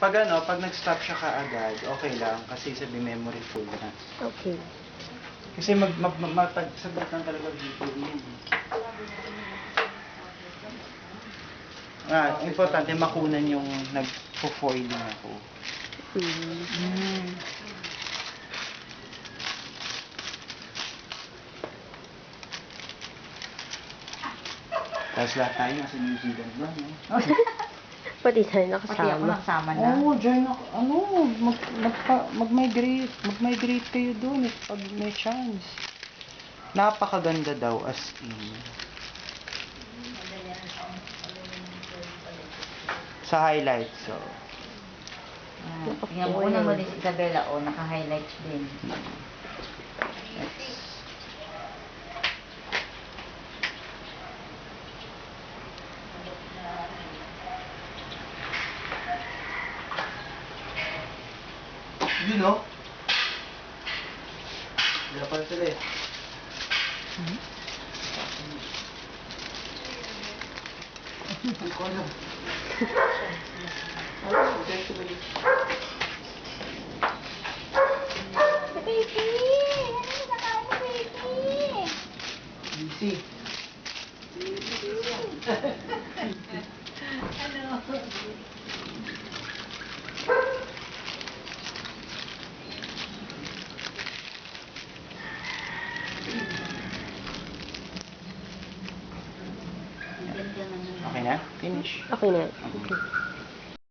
Pag pag nag-stop siya kaagad, okay lang kasi sabi memory full na. Okay. Kasi saglit lang talaga dito yun. Importante makunan yung nagpo-foiling ako. Tapos lahat tayo nasa New Zealand ba, no? Pati tayo Pati ako nakasama. nagsama na. Oo, dyan ako, mag-migrate kayo doon pag may chance. Napakaganda daw, as in. Sa highlights, so. Tingnan mo, una mo din si Isabela, naka-highlights din. You know? Wala pa sila eh. Hindi ko alam. Baby! Ano na ka mo, baby? Busy. Okay na? Finish. Okay na. Okay.